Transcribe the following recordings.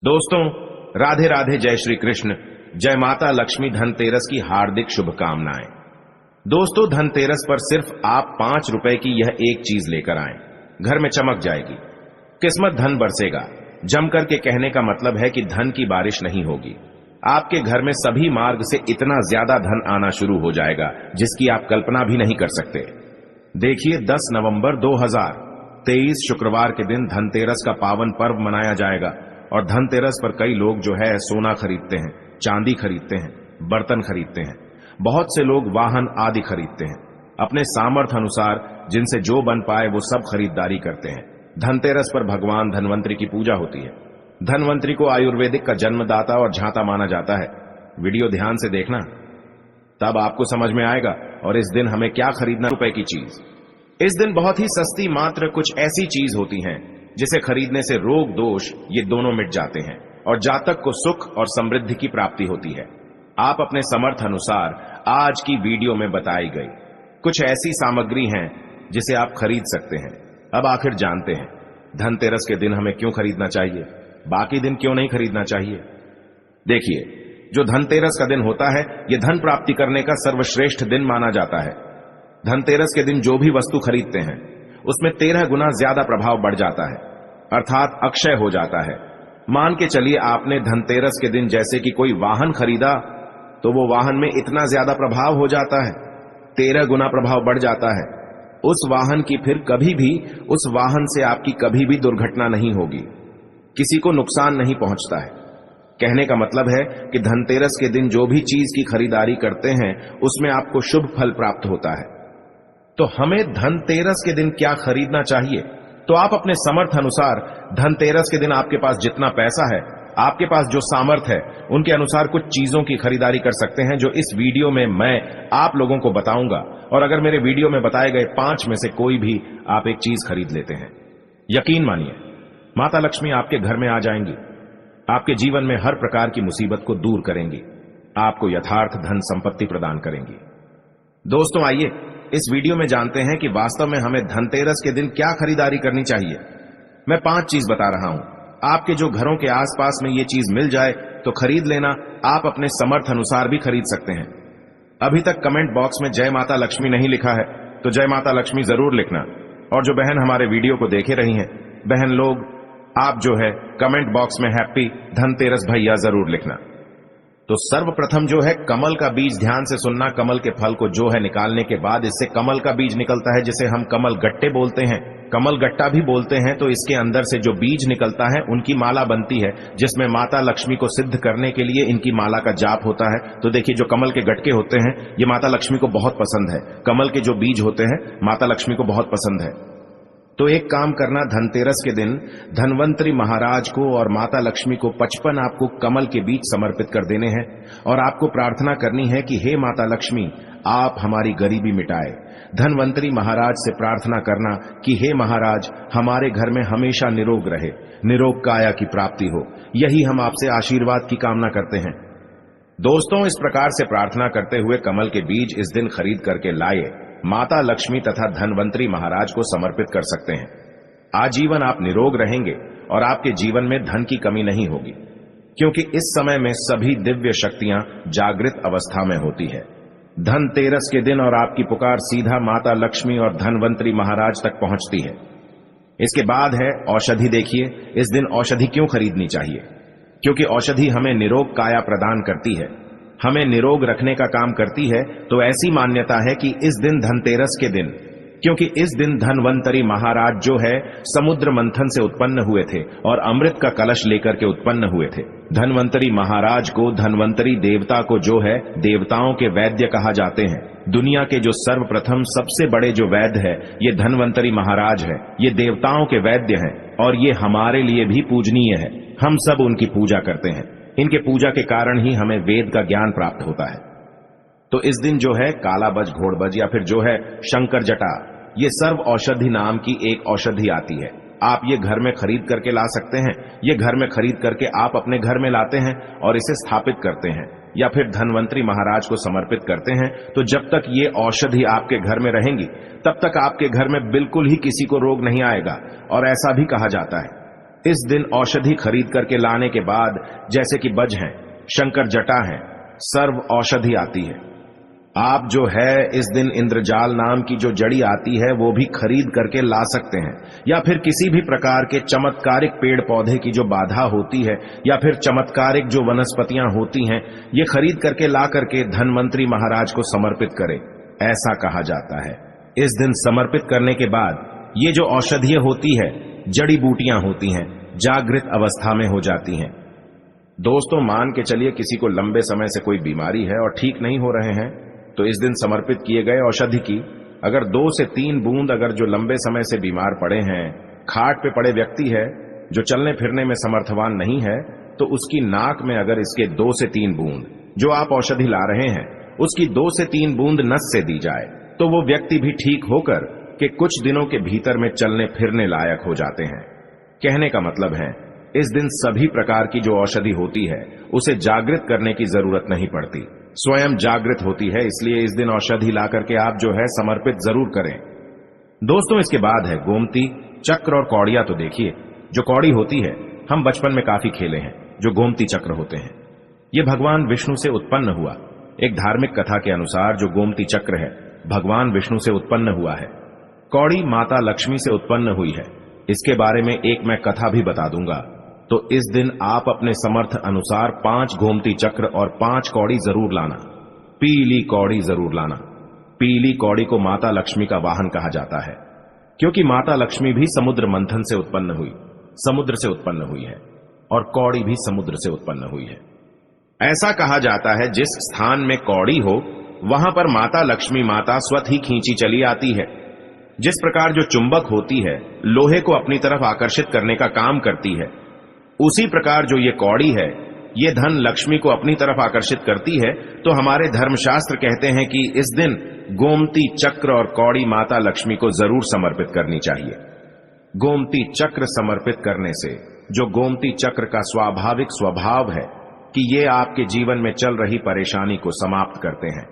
दोस्तों, राधे राधे, जय श्री कृष्ण, जय माता लक्ष्मी। धनतेरस की हार्दिक शुभकामनाएं। दोस्तों, धनतेरस पर सिर्फ आप 5 रुपए की यह एक चीज लेकर आएं, घर में चमक जाएगी, किस्मत धन बरसेगा। जमकर के कहने का मतलब है कि धन की बारिश नहीं होगी। आपके घर में सभी मार्ग से इतना ज्यादा धन आना शुरू हो जाएगा जिसकी आप कल्पना भी नहीं कर सकते। देखिए, 10 नवंबर 2023 शुक्रवार के दिन धनतेरस का पावन पर्व मनाया जाएगा और धनतेरस पर कई लोग जो है सोना खरीदते हैं, चांदी खरीदते हैं, बर्तन खरीदते हैं। बहुत से लोग वाहन आदि खरीदते हैं। अपने सामर्थ्य अनुसार जिनसे जो बन पाए वो सब खरीदारी करते हैं। धनतेरस पर भगवान धनवंतरी की पूजा होती है। धनवंतरी को आयुर्वेदिक का जन्मदाता और झांता माना जाता है। वीडियो ध्यान से देखना, तब आपको समझ में आएगा। और इस दिन हमें क्या खरीदना रुपए की चीज। इस दिन बहुत ही सस्ती मात्र कुछ ऐसी चीज होती हैं जिसे खरीदने से रोग दोष ये दोनों मिट जाते हैं और जातक को सुख और समृद्धि की प्राप्ति होती है। आप अपने समर्थ अनुसार आज की वीडियो में बताई गई कुछ ऐसी सामग्री हैं जिसे आप खरीद सकते हैं। अब आखिर जानते हैं धनतेरस के दिन हमें क्यों खरीदना चाहिए, बाकी दिन क्यों नहीं खरीदना चाहिए। देखिए, जो धनतेरस का दिन होता है यह धन प्राप्ति करने का सर्वश्रेष्ठ दिन माना जाता है। धनतेरस के दिन जो भी वस्तु खरीदते हैं उसमें 13 गुना ज्यादा प्रभाव बढ़ जाता है, अर्थात अक्षय हो जाता है। मान के चलिए आपने धनतेरस के दिन जैसे कि कोई वाहन खरीदा तो वो वाहन में इतना ज्यादा प्रभाव हो जाता है, 13 गुना प्रभाव बढ़ जाता है। उस वाहन की फिर कभी भी उस वाहन से आपकी कभी भी दुर्घटना नहीं होगी, किसी को नुकसान नहीं पहुंचता है। कहने का मतलब है कि धनतेरस के दिन जो भी चीज की खरीदारी करते हैं उसमें आपको शुभ फल प्राप्त होता है। तो हमें धनतेरस के दिन क्या खरीदना चाहिए? तो आप अपने समर्थ अनुसार धनतेरस के दिन आपके पास जितना पैसा है, आपके पास जो सामर्थ है, उनके अनुसार कुछ चीजों की खरीदारी कर सकते हैं जो इस वीडियो में मैं आप लोगों को बताऊंगा। और अगर मेरे वीडियो में बताए गए 5 में से कोई भी आप एक चीज खरीद लेते हैं, यकीन मानिए माता लक्ष्मी आपके घर में आ जाएंगी, आपके जीवन में हर प्रकार की मुसीबत को दूर करेंगी, आपको यथार्थ धन संपत्ति प्रदान करेंगी। दोस्तों, आइए इस वीडियो में जानते हैं कि वास्तव में हमें धनतेरस के दिन क्या खरीदारी करनी चाहिए। मैं 5 चीज बता रहा हूं। आपके जो घरों के आसपास में ये चीज मिल जाए तो खरीद लेना, आप अपने समर्थ अनुसार भी खरीद सकते हैं। अभी तक कमेंट बॉक्स में जय माता लक्ष्मी नहीं लिखा है तो जय माता लक्ष्मी जरूर लिखना। और जो बहन हमारे वीडियो को देखे रही हैं, बहन लोग, आप जो है कमेंट बॉक्स में हैप्पी धनतेरस भैया जरूर लिखना। तो सर्वप्रथम जो है कमल का बीज, ध्यान से सुनना। कमल के फल को जो है निकालने के बाद इससे कमल का बीज निकलता है जिसे हम कमल गट्टे बोलते हैं, कमल गट्टा भी बोलते हैं। तो इसके अंदर से जो बीज निकलता है उनकी माला बनती है जिसमें माता लक्ष्मी को सिद्ध करने के लिए इनकी माला का जाप होता है। तो देखिए, जो कमल के गटके होते हैं ये माता लक्ष्मी को बहुत पसंद है। कमल के जो बीज होते हैं माता लक्ष्मी को बहुत पसंद है। तो एक काम करना, धनतेरस के दिन धनवंतरी महाराज को और माता लक्ष्मी को 55 आपको कमल के बीज समर्पित कर देने हैं और आपको प्रार्थना करनी है कि हे माता लक्ष्मी, आप हमारी गरीबी मिटाए। धनवंतरी महाराज से प्रार्थना करना कि हे महाराज, हमारे घर में हमेशा निरोग रहे, निरोग काया की प्राप्ति हो। यही हम आपसे आशीर्वाद की कामना करते हैं। दोस्तों, इस प्रकार से प्रार्थना करते हुए कमल के बीज इस दिन खरीद करके लाए माता लक्ष्मी तथा धनवंतरी महाराज को समर्पित कर सकते हैं। आजीवन आप निरोग रहेंगे और आपके जीवन में धन की कमी नहीं होगी, क्योंकि इस समय में सभी दिव्य शक्तियां जागृत अवस्था में होती है। धनतेरस के दिन और आपकी पुकार सीधा माता लक्ष्मी और धनवंतरी महाराज तक पहुंचती है। इसके बाद है औषधि। देखिए, इस दिन औषधि क्यों खरीदनी चाहिए? क्योंकि औषधि हमें निरोग काया प्रदान करती है, हमें निरोग रखने का काम करती है। तो ऐसी मान्यता है कि इस दिन धनतेरस के दिन, क्योंकि इस दिन धनवंतरी महाराज जो है समुद्र मंथन से उत्पन्न हुए थे और अमृत का कलश लेकर के उत्पन्न हुए थे। धनवंतरी महाराज को, धनवंतरी देवता को जो है देवताओं के वैद्य कहा जाते हैं। दुनिया के जो सर्वप्रथम सबसे बड़े जो वैद्य है ये धनवंतरी महाराज है। ये देवताओं के वैद्य हैं और ये हमारे लिए भी पूजनीय है। हम सब उनकी पूजा करते हैं। इनके पूजा के कारण ही हमें वेद का ज्ञान प्राप्त होता है। तो इस दिन जो है कालाबज, घोड़बज या फिर जो है शंकर जटा, ये सर्व औषधि नाम की एक औषधि आती है। आप ये घर में खरीद करके ला सकते हैं। ये घर में खरीद करके आप अपने घर में लाते हैं और इसे स्थापित करते हैं या फिर धनवंतरी महाराज को समर्पित करते हैं। तो जब तक ये औषधि आपके घर में रहेंगी तब तक आपके घर में बिल्कुल ही किसी को रोग नहीं आएगा। और ऐसा भी कहा जाता है इस दिन औषधि खरीद करके लाने के बाद, जैसे कि बज हैं, शंकर जटा है, सर्व औषधि आती है। आप जो है इस दिन इंद्रजाल नाम की जो जड़ी आती है वो भी खरीद करके ला सकते हैं, या फिर किसी भी प्रकार के चमत्कारिक पेड़ पौधे की जो बाधा होती है या फिर चमत्कारिक जो वनस्पतियां होती हैं, ये खरीद करके ला करके धनवंतरी महाराज को समर्पित करें, ऐसा कहा जाता है। इस दिन समर्पित करने के बाद ये जो औषधियां होती है, जड़ी बूटियां होती हैं, जागृत अवस्था में हो जाती हैं। दोस्तों, मान के चलिए किसी को लंबे समय से कोई बीमारी है और ठीक नहीं हो रहे हैं, तो इस दिन समर्पित किए गए औषधि की अगर 2 से 3 बूंद, अगर जो लंबे समय से बीमार पड़े हैं, खाट पे पड़े व्यक्ति है जो चलने फिरने में समर्थवान नहीं है, तो उसकी नाक में अगर इसके 2 से 3 बूंद जो आप औषधि ला रहे हैं, उसकी 2 से 3 बूंद नस से दी जाए, तो वो व्यक्ति भी ठीक होकर के कुछ दिनों के भीतर में चलने फिरने लायक हो जाते हैं। कहने का मतलब है, इस दिन सभी प्रकार की जो औषधि होती है उसे जागृत करने की जरूरत नहीं पड़ती, स्वयं जागृत होती है। इसलिए इस दिन औषधि ला करके आप जो है समर्पित जरूर करें। दोस्तों, इसके बाद है गोमती चक्र और कौड़िया। तो देखिए, जो कौड़ी होती है, हम बचपन में काफी खेले हैं। जो गोमती चक्र होते हैं, ये भगवान विष्णु से उत्पन्न हुआ। एक धार्मिक कथा के अनुसार जो गोमती चक्र है, भगवान विष्णु से उत्पन्न हुआ है। कौड़ी माता लक्ष्मी से उत्पन्न हुई है। इसके बारे में एक मैं कथा भी बता दूंगा। तो इस दिन आप अपने समर्थ अनुसार 5 गोमती चक्र और 5 कौड़ी जरूर लाना। पीली कौड़ी जरूर लाना। पीली कौड़ी को माता लक्ष्मी का वाहन कहा जाता है, क्योंकि माता लक्ष्मी भी समुद्र मंथन से उत्पन्न हुई, समुद्र से उत्पन्न हुई है, और कौड़ी भी समुद्र से उत्पन्न हुई है। ऐसा कहा जाता है, जिस स्थान में कौड़ी हो वहां पर माता लक्ष्मी माता स्वतः ही खींची चली आती है। जिस प्रकार जो चुंबक होती है लोहे को अपनी तरफ आकर्षित करने का काम करती है, उसी प्रकार जो ये कौड़ी है, ये धन लक्ष्मी को अपनी तरफ आकर्षित करती है। तो हमारे धर्मशास्त्र कहते हैं कि इस दिन गोमती चक्र और कौड़ी माता लक्ष्मी को जरूर समर्पित करनी चाहिए। गोमती चक्र समर्पित करने से जो गोमती चक्र का स्वाभाविक स्वभाव है कि ये आपके जीवन में चल रही परेशानी को समाप्त करते हैं।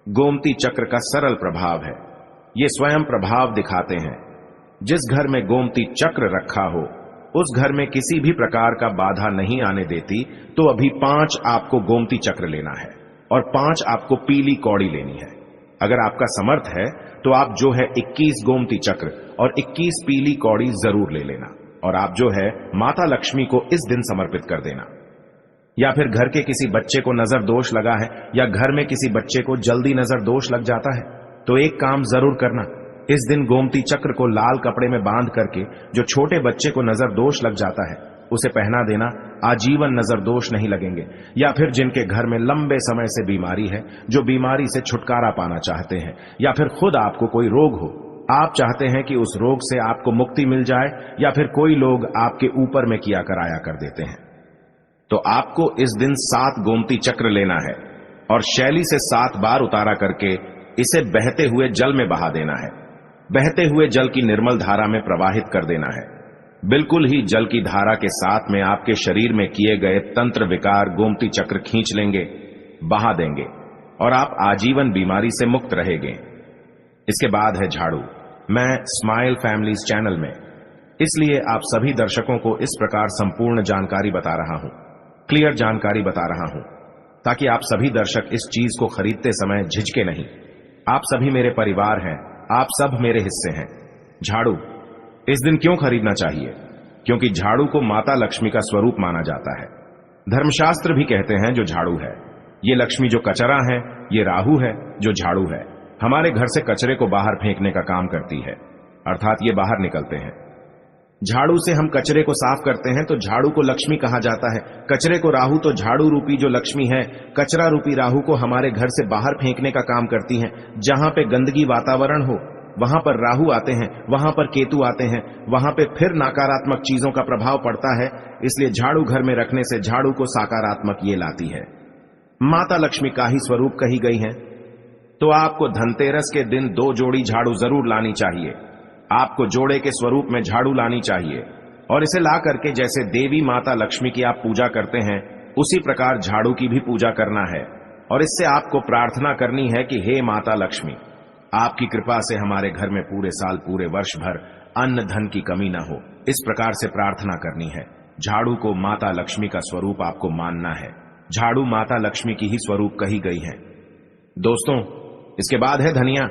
गोमती चक्र का सरल प्रभाव है, ये स्वयं प्रभाव दिखाते हैं। जिस घर में गोमती चक्र रखा हो, उस घर में किसी भी प्रकार का बाधा नहीं आने देती। तो अभी 5 आपको गोमती चक्र लेना है और 5 आपको पीली कौड़ी लेनी है। अगर आपका समर्थ है तो आप जो है 21 गोमती चक्र और 21 पीली कौड़ी जरूर ले लेना, और आप जो है माता लक्ष्मी को इस दिन समर्पित कर देना। या फिर घर के किसी बच्चे को नजर दोष लगा है, या घर में किसी बच्चे को जल्दी नजर दोष लग जाता है, तो एक काम जरूर करना, इस दिन गोमती चक्र को लाल कपड़े में बांध करके जो छोटे बच्चे को नजर दोष लग जाता है उसे पहना देना। आजीवन नजर दोष नहीं लगेंगे। या फिर जिनके घर में लंबे समय से बीमारी है, जो बीमारी से छुटकारा पाना चाहते हैं, या फिर खुद आपको कोई रोग हो, आप चाहते हैं कि उस रोग से आपको मुक्ति मिल जाए, या फिर कोई लोग आपके ऊपर में किया कराया कर देते हैं, तो आपको इस दिन 7 गोमती चक्र लेना है और शैली से 7 बार उतारा करके इसे बहते हुए जल में बहा देना है। बहते हुए जल की निर्मल धारा में प्रवाहित कर देना है। बिल्कुल ही जल की धारा के साथ में आपके शरीर में किए गए तंत्र विकार गोमती चक्र खींच लेंगे, बहा देंगे, और आप आजीवन बीमारी से मुक्त रहेंगे। इसके बाद है झाड़ू। मैं स्माइल फैमिलीज चैनल में इसलिए आप सभी दर्शकों को इस प्रकार संपूर्ण जानकारी बता रहा हूं, क्लियर जानकारी बता रहा हूं, ताकि आप सभी दर्शक इस चीज को खरीदते समय झिझके नहीं। आप सभी मेरे परिवार हैं, आप सब मेरे हिस्से हैं। झाड़ू इस दिन क्यों खरीदना चाहिए? क्योंकि झाड़ू को माता लक्ष्मी का स्वरूप माना जाता है। धर्मशास्त्र भी कहते हैं जो झाड़ू है, ये लक्ष्मी जो कचरा है, ये राहु है जो झाड़ू है, हमारे घर से कचरे को बाहर फेंकने का काम करती है, अर्थात ये बाहर निकलते हैं। झाड़ू से हम कचरे को साफ करते हैं, तो झाड़ू को लक्ष्मी कहा जाता है। कचरे को राहु, तो झाड़ू रूपी जो लक्ष्मी है, कचरा रूपी राहु को हमारे घर से बाहर फेंकने का काम करती हैं। जहां पे गंदगी वातावरण हो वहां पर राहु आते हैं, वहां पर केतु आते हैं, वहां पे फिर नकारात्मक चीजों का प्रभाव पड़ता है। इसलिए झाड़ू घर में रखने से झाड़ू को सकारात्मक ये लाती है। माता लक्ष्मी का ही स्वरूप कही गई है। तो आपको धनतेरस के दिन 2 जोड़ी झाड़ू जरूर लानी चाहिए। आपको जोड़े के स्वरूप में झाड़ू लानी चाहिए, और इसे ला करके जैसे देवी माता लक्ष्मी की आप पूजा करते हैं, उसी प्रकार झाड़ू की भी पूजा करना है। और इससे आपको प्रार्थना करनी है कि हे माता लक्ष्मी, आपकी कृपा से हमारे घर में पूरे साल पूरे वर्ष भर अन्न धन की कमी न हो, इस प्रकार से प्रार्थना करनी है। झाड़ू को माता लक्ष्मी का स्वरूप आपको मानना है। झाड़ू माता लक्ष्मी की ही स्वरूप कही गई है। दोस्तों, इसके बाद है धनिया।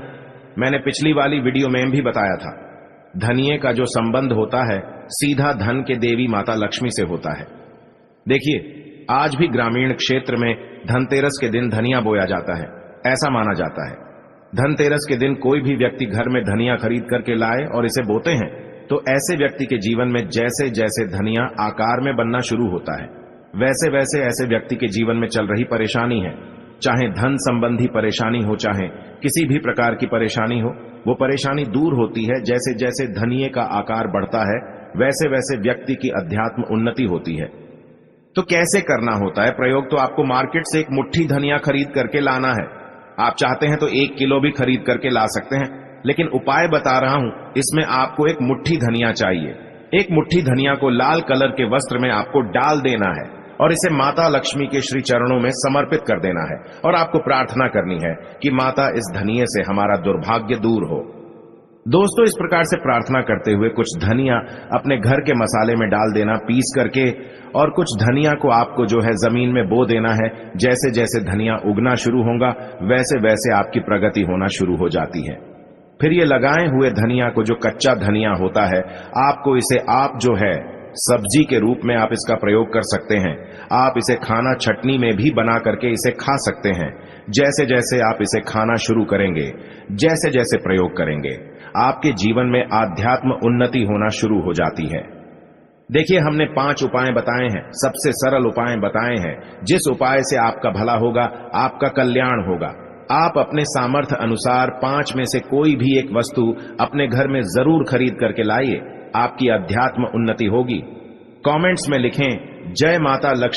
मैंने पिछली वाली वीडियो में भी बताया था, धनिये का जो संबंध होता है सीधा धन के देवी माता लक्ष्मी से होता है। देखिए, आज भी ग्रामीण क्षेत्र में धनतेरस के दिन धनिया बोया जाता है। ऐसा माना जाता है धनतेरस के दिन कोई भी व्यक्ति घर में धनिया खरीद करके लाए और इसे बोते हैं तो ऐसे व्यक्ति के जीवन में जैसे जैसे धनिया आकार में बनना शुरू होता है, वैसे वैसे ऐसे व्यक्ति के जीवन में चल रही परेशानी है, चाहे धन संबंधी परेशानी हो, चाहे किसी भी प्रकार की परेशानी हो, वो परेशानी दूर होती है। जैसे जैसे धनिये का आकार बढ़ता है वैसे वैसे व्यक्ति की अध्यात्म उन्नति होती है। तो कैसे करना होता है प्रयोग? तो आपको मार्केट से एक मुट्ठी धनिया खरीद करके लाना है। आप चाहते हैं तो 1 किलो भी खरीद करके ला सकते हैं, लेकिन उपाय बता रहा हूं, इसमें आपको एक मुट्ठी धनिया चाहिए। एक मुट्ठी धनिया को लाल कलर के वस्त्र में आपको डाल देना है और इसे माता लक्ष्मी के श्री चरणों में समर्पित कर देना है और आपको प्रार्थना करनी है कि माता, इस धनिये से हमारा दुर्भाग्य दूर हो। दोस्तों, इस प्रकार से प्रार्थना करते हुए कुछ धनिया अपने घर के मसाले में डाल देना पीस करके, और कुछ धनिया को आपको जो है जमीन में बो देना है। जैसे जैसे धनिया उगना शुरू होगा वैसे वैसे आपकी प्रगति होना शुरू हो जाती है। फिर ये लगाए हुए धनिया को, जो कच्चा धनिया होता है, आपको इसे आप जो है सब्जी के रूप में आप इसका प्रयोग कर सकते हैं। आप इसे खाना चटनी में भी बना करके इसे खा सकते हैं। जैसे जैसे आप इसे खाना शुरू करेंगे, जैसे जैसे प्रयोग करेंगे, आपके जीवन में आध्यात्म उन्नति होना शुरू हो जाती है। देखिए, हमने 5 उपाय बताए हैं, सबसे सरल उपाय बताए हैं। जिस उपाय से आपका भला होगा, आपका कल्याण होगा। आप अपने सामर्थ्य अनुसार 5 में से कोई भी एक वस्तु अपने घर में जरूर खरीद करके लाइए, आपकी अध्यात्म उन्नति होगी। कमेंट्स में लिखें, जय माता लक्ष्मी।